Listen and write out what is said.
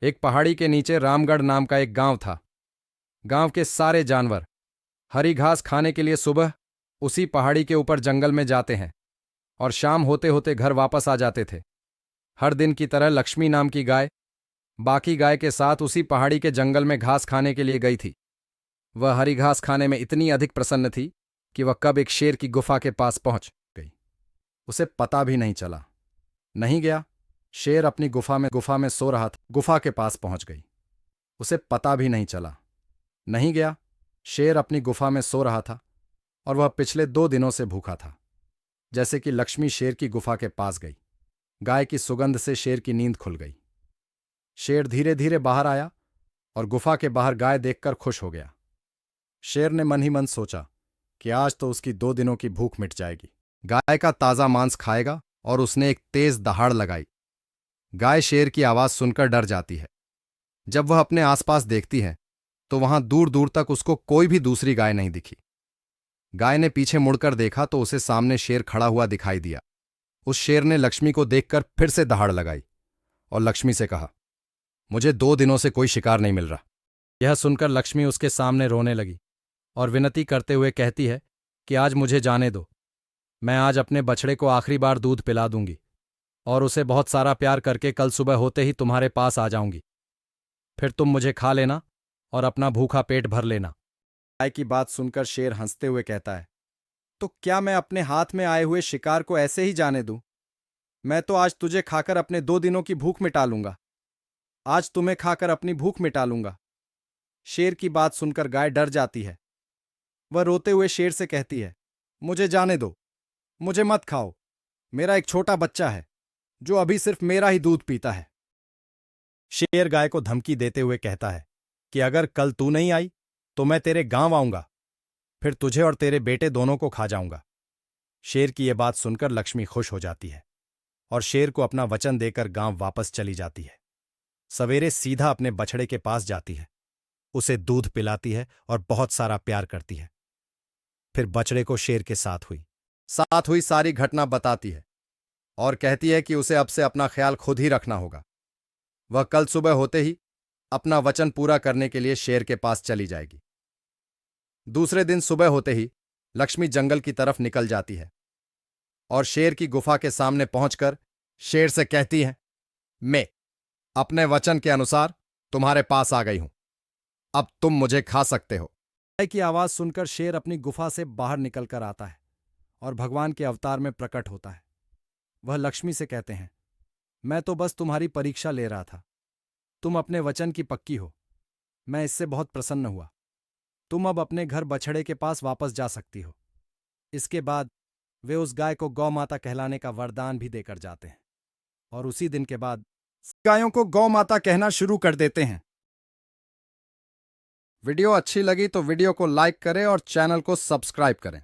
एक पहाड़ी के नीचे रामगढ़ नाम का एक गांव था। गांव के सारे जानवर हरी घास खाने के लिए सुबह उसी पहाड़ी के ऊपर जंगल में जाते हैं और शाम होते होते घर वापस आ जाते थे। हर दिन की तरह लक्ष्मी नाम की गाय बाकी गाय के साथ उसी पहाड़ी के जंगल में घास खाने के लिए गई थी। वह हरी घास खाने में इतनी अधिक प्रसन्न थी कि वह कब एक शेर की गुफा के पास पहुंच गई, उसे पता भी नहीं चला। नहीं गया, शेर अपनी गुफा में सो रहा था। गुफा के पास पहुंच गई, उसे पता भी नहीं चला। नहीं गया, शेर अपनी गुफा में सो रहा था और वह पिछले 2 दिनों से भूखा था। जैसे कि लक्ष्मी शेर की गुफा के पास गई, गाय की सुगंध से शेर की नींद खुल गई। शेर धीरे धीरे बाहर आया और गुफा के बाहर गाय देखकर खुश हो गया। शेर ने मन ही मन सोचा कि आज तो उसकी 2 दिनों की भूख मिट जाएगी। गाय का ताजा मांस खाएगा और उसने एक तेज दहाड़ लगाई। गाय शेर की आवाज सुनकर डर जाती है। जब वह अपने आसपास देखती है तो वहां दूर दूर तक उसको कोई भी दूसरी गाय नहीं दिखी। गाय ने पीछे मुड़कर देखा तो उसे सामने शेर खड़ा हुआ दिखाई दिया। उस शेर ने लक्ष्मी को देखकर फिर से दहाड़ लगाई और लक्ष्मी से कहा, मुझे 2 दिनों से कोई शिकार नहीं मिल रहा। यह सुनकर लक्ष्मी उसके सामने रोने लगी और विनती करते हुए कहती है कि आज मुझे जाने दो। मैं आज अपने बछड़े को आखिरी बार दूध पिला दूंगी और उसे बहुत सारा प्यार करके कल सुबह होते ही तुम्हारे पास आ जाऊंगी। फिर तुम मुझे खा लेना और अपना भूखा पेट भर लेना। गाय की बात सुनकर शेर हंसते हुए कहता है, तो क्या मैं अपने हाथ में आए हुए शिकार को ऐसे ही जाने दूं? मैं तो आज तुझे खाकर अपने 2 दिनों की भूख मिटा लूंगा। आज तुम्हें खाकर अपनी भूख मिटा लूंगा। शेर की बात सुनकर गाय डर जाती है। वह रोते हुए शेर से कहती है, मुझे जाने दो, मुझे मत खाओ। मेरा एक छोटा बच्चा है जो अभी सिर्फ मेरा ही दूध पीता है। शेर गाय को धमकी देते हुए कहता है कि अगर कल तू नहीं आई तो मैं तेरे गांव आऊंगा, फिर तुझे और तेरे बेटे दोनों को खा जाऊंगा। शेर की यह बात सुनकर लक्ष्मी खुश हो जाती है और शेर को अपना वचन देकर गांव वापस चली जाती है। सवेरे सीधा अपने बछड़े के पास जाती है, उसे दूध पिलाती है और बहुत सारा प्यार करती है। फिर बछड़े को शेर के साथ हुई सारी घटना बताती है और कहती है कि उसे अब से अपना ख्याल खुद ही रखना होगा। वह कल सुबह होते ही अपना वचन पूरा करने के लिए शेर के पास चली जाएगी। दूसरे दिन सुबह होते ही लक्ष्मी जंगल की तरफ निकल जाती है और शेर की गुफा के सामने पहुंचकर शेर से कहती है, मैं अपने वचन के अनुसार तुम्हारे पास आ गई हूं, अब तुम मुझे खा सकते हो। गाय की आवाज सुनकर शेर अपनी गुफा से बाहर निकलकर आता है और भगवान के अवतार में प्रकट होता है। वह लक्ष्मी से कहते हैं, मैं तो बस तुम्हारी परीक्षा ले रहा था। तुम अपने वचन की पक्की हो, मैं इससे बहुत प्रसन्न हुआ। तुम अब अपने घर बछड़े के पास वापस जा सकती हो। इसके बाद वे उस गाय को गौ माता कहलाने का वरदान भी देकर जाते हैं और उसी दिन के बाद गायों को गौ माता कहना शुरू कर देते हैं। वीडियो अच्छी लगी तो वीडियो को लाइक करें और चैनल को सब्सक्राइब करें।